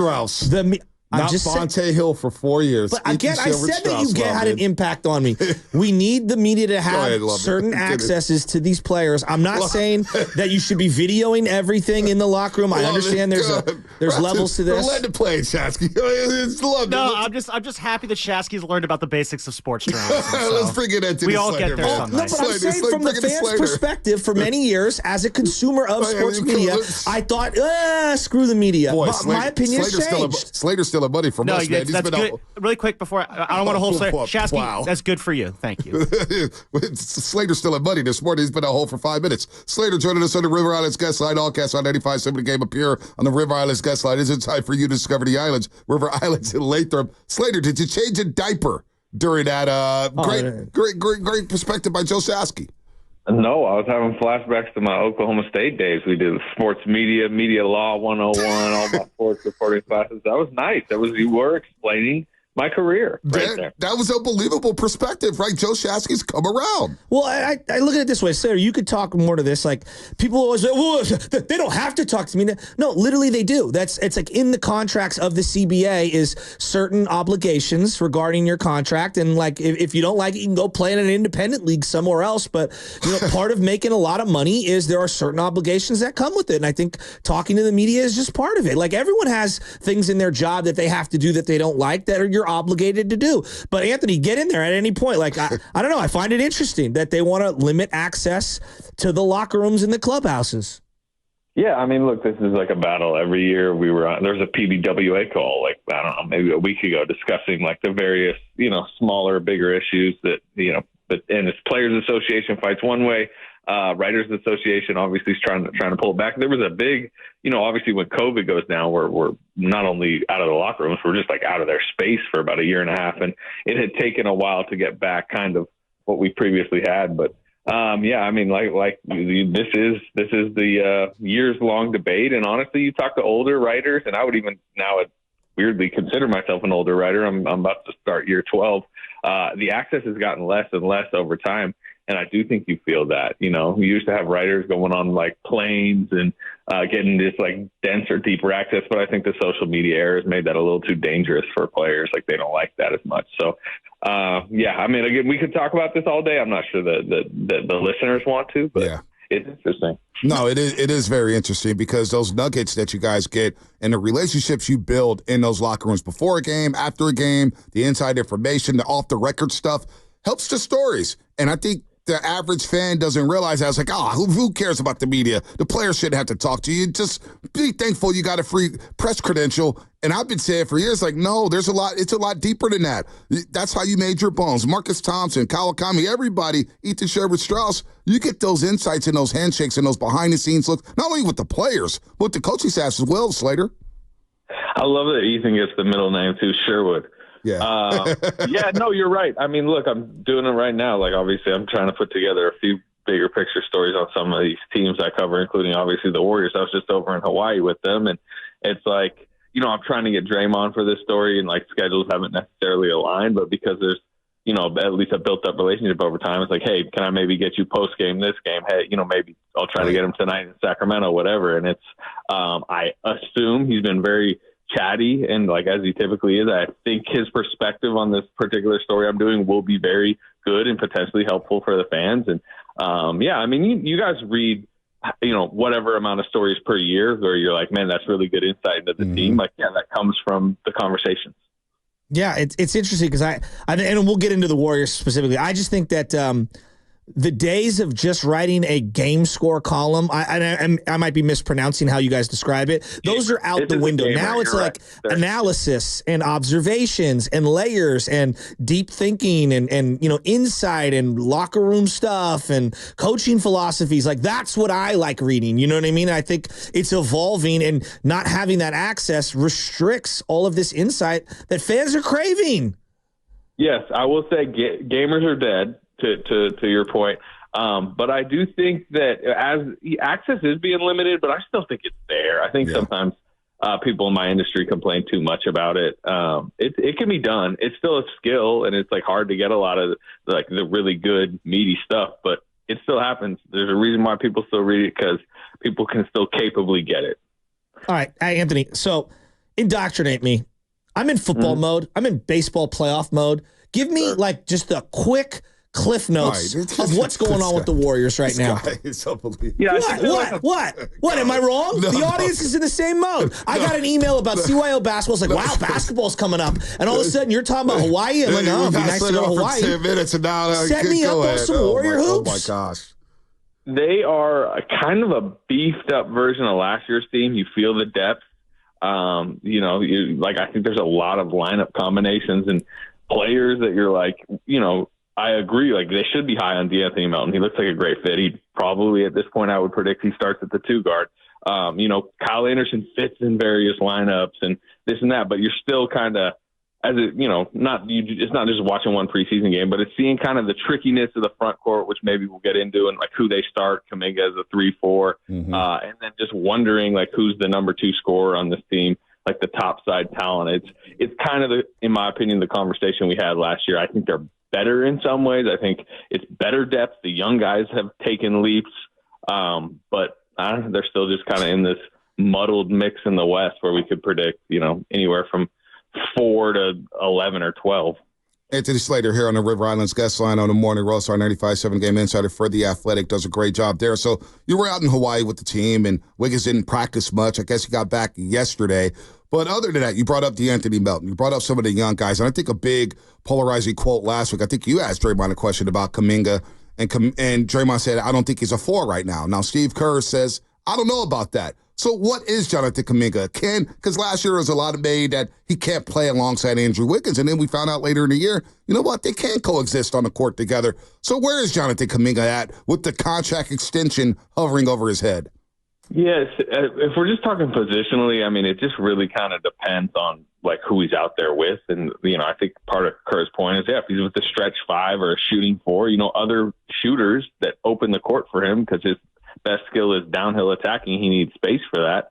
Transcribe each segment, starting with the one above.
Strauss. I'm Not just Fonte Hill for 4 years. But again, I said that you had an impact on me. We need the media to have certain accesses to these players. I'm not saying that you should be videoing everything in the locker room. I understand there's levels to this. Let it play, Shasky. No, I'm just happy that Shasky's learned about the basics of sports journalism. Let's bring it into we all get there some night. No, but I'm saying from the fans' perspective, for many years, as a consumer of sports media, I thought, screw the media. Boy, my opinion has changed. Slater's still a buddy from us, man. That's good. Really quick before I don't want to hold Slater. Shasky, that's good for you. Thank you. Slater's still a buddy this morning. He's been a hole for 5 minutes. Slater joining us on the River Islands guest line. All cast on 95.7 The Game appear on the River Islands guest line. Is it time for you to discover the islands? River Islands in Lathrop. Slater, did you change a diaper during that great perspective by Joe Shasky? No, I was having flashbacks to my Oklahoma State days. We did sports media law 101, all my sports reporting classes. That was nice. You were explaining my career there. That was unbelievable perspective, right? Joe Shasky's come around. Well, I look at it this way. Sarah, you could talk more to this. Like, people always say, well, they don't have to talk to me. No, literally they do. It's like in the contracts of the CBA is certain obligations regarding your contract. And like, if you don't like it, you can go play in an independent league somewhere else. But part of making a lot of money is there are certain obligations that come with it. And I think talking to the media is just part of it. Like, everyone has things in their job that they have to do that they don't like that you're obligated to do. But Anthony, get in there at any point. Like, I don't know. I find it interesting that they want to limit access to the locker rooms in the clubhouses. Yeah, I mean, look, this is like a battle every year. There's a PBWA call, like, I don't know, maybe a week ago, discussing like the various, smaller, bigger issues that, and this Players Association fights one way. Writers Association obviously is trying to pull it back. There was a big, obviously when COVID goes down, we're not only out of the locker rooms, we're just like out of their space for about a year and a half. And it had taken a while to get back kind of what we previously had. But I mean, like this is the years long debate. And honestly, you talk to older writers, and I would even now weirdly consider myself an older writer. I'm about to start year 12. The access has gotten less and less over time. And I do think you feel that, we used to have writers going on like planes and getting this like denser, deeper access. But I think the social media era has made that a little too dangerous for players. Like, they don't like that as much. So, I mean, again, we could talk about this all day. I'm not sure that the listeners want to, but it's interesting. No, it is very interesting because those nuggets that you guys get and the relationships you build in those locker rooms before a game, after a game, the inside information, the off the record stuff helps the stories. And I think the average fan doesn't realize that. I was like, who cares about the media? The players shouldn't have to talk to you. Just be thankful you got a free press credential. And I've been saying for years, like, no, it's a lot deeper than that. That's how you made your bones. Marcus Thompson, Kawakami, everybody, Ethan Sherwood Strauss, you get those insights and those handshakes and those behind-the-scenes looks, not only with the players, but with the coaching staff as well, Slater. I love that Ethan gets the middle name, too, Sherwood. Yeah. No, you're right. I mean, look, I'm doing it right now. Like, obviously, I'm trying to put together a few bigger picture stories on some of these teams I cover, including obviously the Warriors. I was just over in Hawaii with them, and it's like, I'm trying to get Draymond for this story, and like schedules haven't necessarily aligned, but because there's, at least a built up relationship over time, it's like, hey, can I maybe get you post game this game? Hey, maybe I'll try to get him tonight in Sacramento, whatever. And it's, I assume he's been very chatty, and like as he typically is, I think his perspective on this particular story I'm doing will be very good and potentially helpful for the fans. And I mean, you guys read, whatever amount of stories per year where you're like, man, that's really good insight into the team. Like, that comes from the conversations. Yeah, it's interesting because and we'll get into the Warriors specifically. I just think that the days of just writing a game score column, I might be mispronouncing how you guys describe it. Those are out the window. Now it's like analysis and observations and layers and deep thinking and insight and locker room stuff and coaching philosophies. Like, that's what I like reading. You know what I mean? I think it's evolving, and not having that access restricts all of this insight that fans are craving. Yes, I will say gamers are dead. To your point. But I do think that as access is being limited, but I still think it's there. I think sometimes people in my industry complain too much about it. It can be done. It's still a skill, and it's like hard to get a lot of like the really good meaty stuff, but it still happens. There's a reason why people still read it, because people can still capably get it. All right, Anthony. So Indoctrinate me. I'm in football mode. I'm in baseball playoff mode. Give me like just a quick Cliff Notes of what's going on with the Warriors right now. It's unbelievable. Yeah, What? Am I wrong? No, the audience is in the same mode. I got an email about CYO basketball. It's like, wow, basketball's coming up. And all of a sudden, you're talking about Hawaii. I'm like, oh, it'd be nice to go to Hawaii. 10 minutes and now, Set me up on some Warrior hoops. Oh, my gosh. They are a kind of a beefed up version of last year's team. You feel the depth. I think there's a lot of lineup combinations and players that you're like, I agree. Like, they should be high on DeAnthony Melton. He looks like a great fit. He probably, at this point, I would predict he starts at the 2 guard. Kyle Anderson fits in various lineups and this and that, but you're still kind of, it's not just watching one preseason game, but it's seeing kind of the trickiness of the front court, which maybe we'll get into, and like who they start. Kuminga as a 3-4, and then just wondering like who's the number 2 scorer on this team, like the top side talent. It's kind of in my opinion, the conversation we had last year. I think they're better in some ways. I think it's better depth. The young guys have taken leaps, but they're still just kind of in this muddled mix in the West where we could predict, anywhere from 4 to 11 or 12. Anthony Slater here on the River Islands guest line on the Morning Roast, our 95.7 Game Insider for The Athletic, does a great job there. So you were out in Hawaii with the team, and Wiggins didn't practice much. I guess he got back yesterday. But other than that, you brought up DeAnthony Melton. You brought up some of the young guys. And I think a big polarizing quote last week, I think you asked Draymond a question about Kuminga, and Draymond said, I don't think he's a 4 right now. Now, Steve Kerr says, I don't know about that. So what is Jonathan Kuminga? Because last year there was a lot of made that he can't play alongside Andrew Wiggins, and then we found out later in the year, you know what, they can coexist on the court together. So where is Jonathan Kuminga at with the contract extension hovering over his head? Yes, if we're just talking positionally, I mean, it just really kind of depends on like who he's out there with. And, I think part of Kerr's point is, if he's with the stretch 5 or a shooting 4, other shooters that open the court for him because his best skill is downhill attacking, he needs space for that,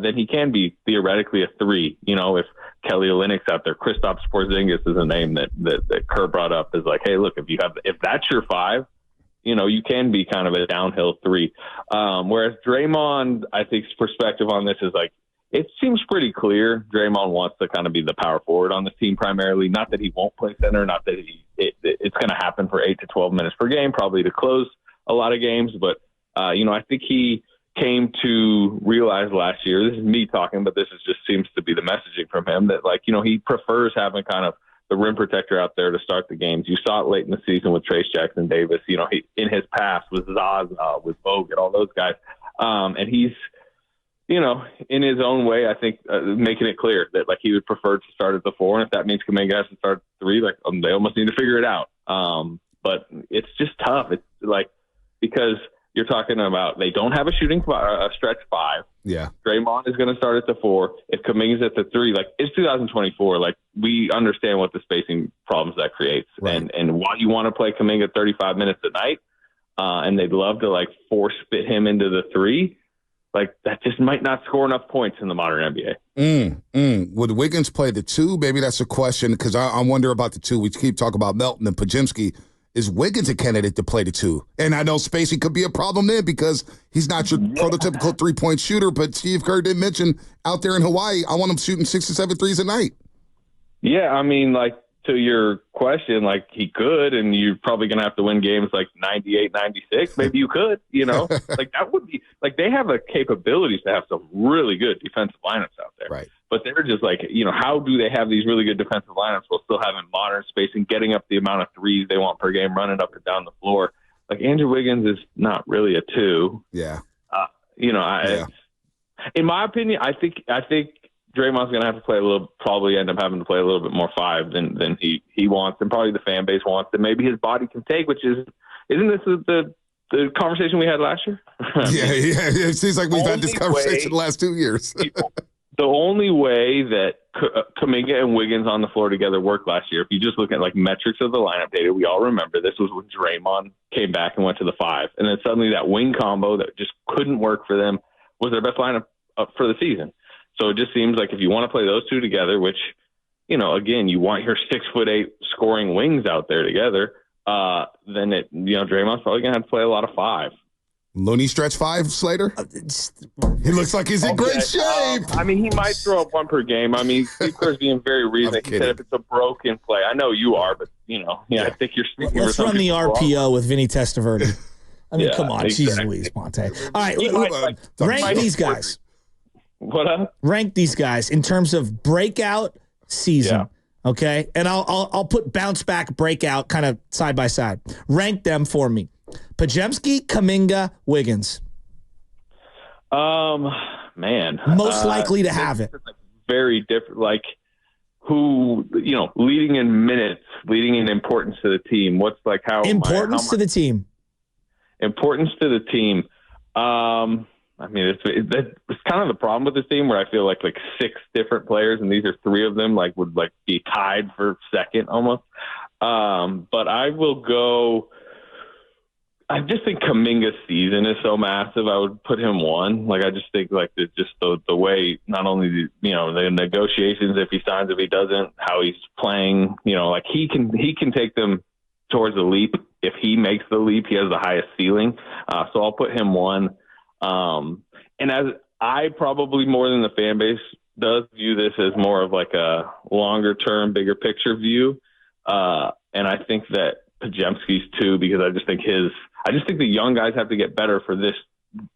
then he can be theoretically a 3. If Kelly Olynyk's out there, Kristaps Porzingis is a name that Kerr brought up, is like, hey, look, if that's your 5, you can be kind of a downhill 3. Whereas Draymond, I think's perspective on this is like, it seems pretty clear Draymond wants to kind of be the power forward on this team primarily. Not that he won't play center, not that it's going to happen for 8 to 12 minutes per game, probably to close a lot of games. But, I think he came to realize last year, this is me talking, but this seems to be the messaging from him, that he prefers having kind of the rim protector out there to start the games. You saw it late in the season with Trace Jackson Davis. He in his past with Zaza, with Bogut, all those guys. And he's, in his own way, I think making it clear that like he would prefer to start at the 4, and if that means Kuminga has to start at 3, like they almost need to figure it out. But it's just tough. It's like because you're talking about they don't have a stretch 5. Yeah. Draymond is going to start at the 4. If Kuminga's at the 3, like it's 2024. Like we understand what the spacing problems that creates. Right. And while you want to play Kuminga 35 minutes a night, and they'd love to like force fit him into the 3, like that just might not score enough points in the modern NBA. Would Wiggins play the 2? Maybe that's a question because I wonder about the 2. We keep talking about Melton and Podziemski. Is Wiggins a candidate to play the 2? And I know spacing could be a problem then because he's not your prototypical 3-point shooter, but Steve Kerr did mention out there in Hawaii, I want him shooting 6 to 7 threes a night. Yeah, I mean, like to your question, like he could, and you're probably going to have to win games like 98, 96. Maybe you could, like that would be like they have the capabilities to have some really good defensive lineups out there. Right. But they're just like, how do they have these really good defensive lineups while still having modern spacing, getting up the amount of threes they want per game, running up and down the floor? Like Andrew Wiggins is not really a 2. Yeah. In my opinion, I think Draymond's going to have to probably end up having to play a little bit more 5 than he wants, and probably the fan base wants, and maybe his body can take. Isn't this the conversation we had last year? Yeah. It seems like we've had this conversation the last 2 years. The only way that Kuminga and Wiggins on the floor together worked last year, if you just look at like metrics of the lineup data, we all remember this was when Draymond came back and went to the 5, and then suddenly that wing combo that just couldn't work for them was their best lineup for the season. So it just seems like if you want to play those 2 together, which, again, you want your 6'8" scoring wings out there together, then Draymond's probably going to have to play a lot of 5. Looney stretch 5, Slater? He looks like he's in great shape. I mean, he might throw up one per game. I mean, Steve Kerr's being very reasonable. He said if it's a broken play, I know you are, but, I think you're speaking Let's run the RPO with Vinny Testaverde. I mean, come on. Exactly. Jeez Louise, Monte. All right, rank these guys. What up? Rank these guys in terms of breakout season. Yeah. Okay? And I'll put bounce back, breakout kind of side by side. Rank them for me. Podziemski, Kuminga, Wiggins. Man. Most likely to have it. Very different. Like, who, leading in minutes, leading in importance to the team. What's like how importance to the team. Importance to the team. I mean, it's kind of the problem with this team where I feel like 6 different players, and these are 3 of them would be tied for second almost. But I will go. I just think Kuminga's season is so massive. I would put him 1. I just think the way not only the negotiations, if he signs, if he doesn't, how he's playing. He can take them towards the leap. If he makes the leap, he has the highest ceiling. So I'll put him 1. And as I probably more than the fan base does view this as more of a longer term, bigger picture view. And I think that Podziemski's too, because I just think the young guys have to get better for this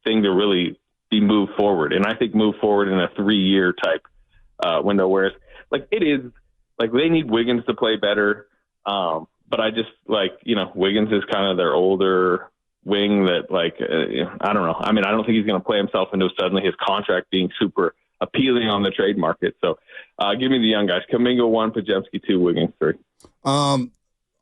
thing to really be moved forward. And I think move forward in a 3-year type window, whereas it is they need Wiggins to play better. But I just Wiggins is kind of their older wing that I don't know. I mean, I don't think he's going to play himself into suddenly his contract being super appealing on the trade market. So give me the young guys. Kuminga 1, Podziemski 2, Wiggins 3.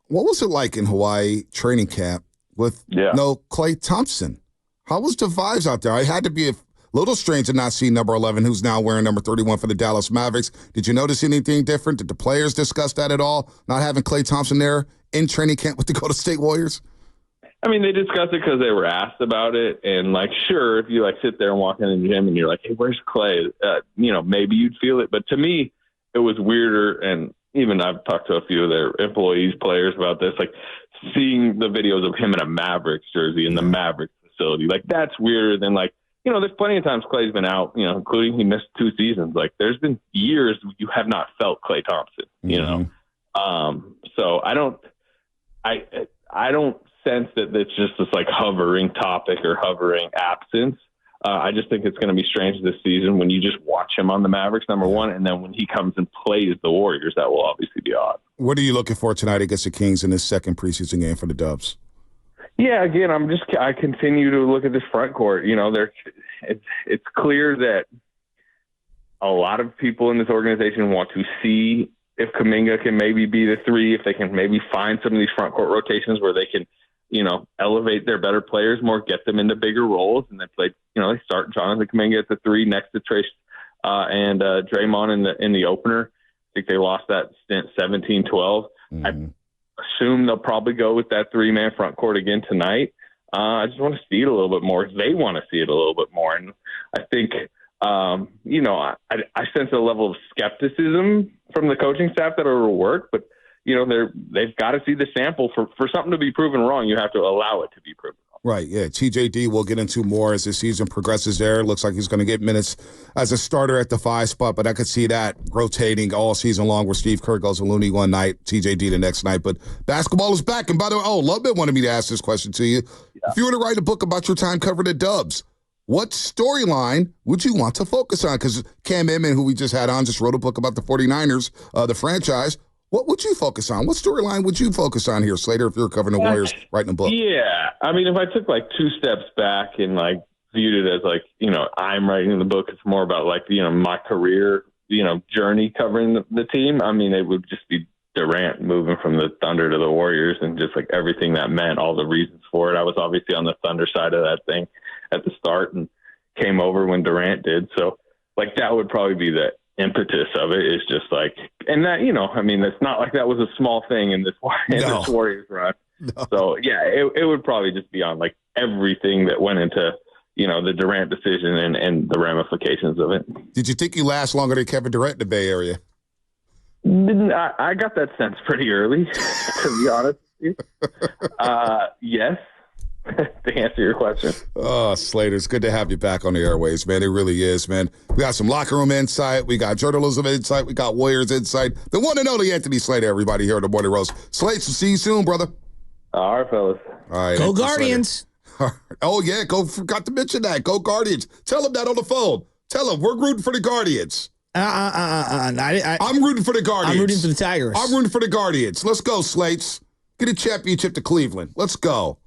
What was it like in Hawaii training camp with no Klay Thompson? How was the vibes out there? I had to be a little strange to not see number 11, who's now wearing number 31 for the Dallas Mavericks. Did you notice anything different? Did the players discuss that at all? Not having Klay Thompson there in training camp with the Golden State Warriors? I mean, they discussed it because they were asked about it. And, sure, if you, sit there and walk in the gym and you're like, hey, where's Klay? Maybe you'd feel it. But to me, it was weirder. And even I've talked to a few of their employees, players about this, seeing the videos of him in a Mavericks jersey in the Mavericks facility. That's weirder than, there's plenty of times Klay's been out, including he missed 2 seasons. There's been years you have not felt Klay Thompson, So I don't sense that it's just this hovering topic or hovering absence. I just think it's going to be strange this season when you just watch him on the Mavericks, number 1, and then when he comes and plays the Warriors, that will obviously be odd. What are you looking for tonight against the Kings in this second preseason game for the Dubs? Yeah, again, I continue to look at this front court. It's clear that a lot of people in this organization want to see if Kuminga can maybe be the 3, if they can maybe find some of these front court rotations where they can, elevate their better players more, get them into bigger roles, and they play. They start Jonathan Kuminga at the 3 next to Trace and Draymond in the opener. I think they lost that stint 17-12. Mm-hmm. I assume they'll probably go with that 3-man front court again tonight. I just want to see it a little bit more. They want to see it a little bit more, and I think I sense a level of skepticism from the coaching staff that it'll work, but. They've got to see the sample for something to be proven wrong. You have to allow it to be proven wrong. Right, yeah. TJD we'll get into more as the season progresses there. Looks like he's going to get minutes as a starter at the 5 spot, but I could see that rotating all season long where Steve Kerr goes to Looney one night, TJD the next night. But basketball is back. And by the way, Lubman wanted me to ask this question to you. Yeah. If you were to write a book about your time covering the Dubs, what storyline would you want to focus on? Because Cam Inman, who we just had on, just wrote a book about the 49ers, the franchise. What would you focus on? What storyline would you focus on here, Slater, if you're covering the Warriors writing a book? Yeah. I mean, if I took 2 steps back and viewed it as I'm writing the book, it's more about my career, journey covering the team. I mean, it would just be Durant moving from the Thunder to the Warriors and just everything that meant, all the reasons for it. I was obviously on the Thunder side of that thing at the start and came over when Durant did. So that would probably be the impetus of it, is just and that, I mean, it's not like that was a small thing in this Warriors run. No. So yeah, it would probably just be on everything that went into, the Durant decision and the ramifications of it. Did you think you last longer than Kevin Durant in the Bay Area? I got that sense pretty early, to be honest with you. Yes. to answer your question. Oh, Slater, it's good to have you back on the airways, man. It really is, man. We got some locker room insight. We got journalism insight. We got Warriors insight. The one and only Anthony Slater, everybody here at the Morning Roast. Slate, we'll see you soon, brother. All right, fellas. All right. Go Guardians. Oh, yeah. Forgot to mention that. Go Guardians. Tell them that on the phone. Tell them we're rooting for the Guardians. I'm rooting for the Guardians. I'm rooting for the Tigers. I'm rooting for the Guardians. Let's go, Slates. Get a championship to Cleveland. Let's go.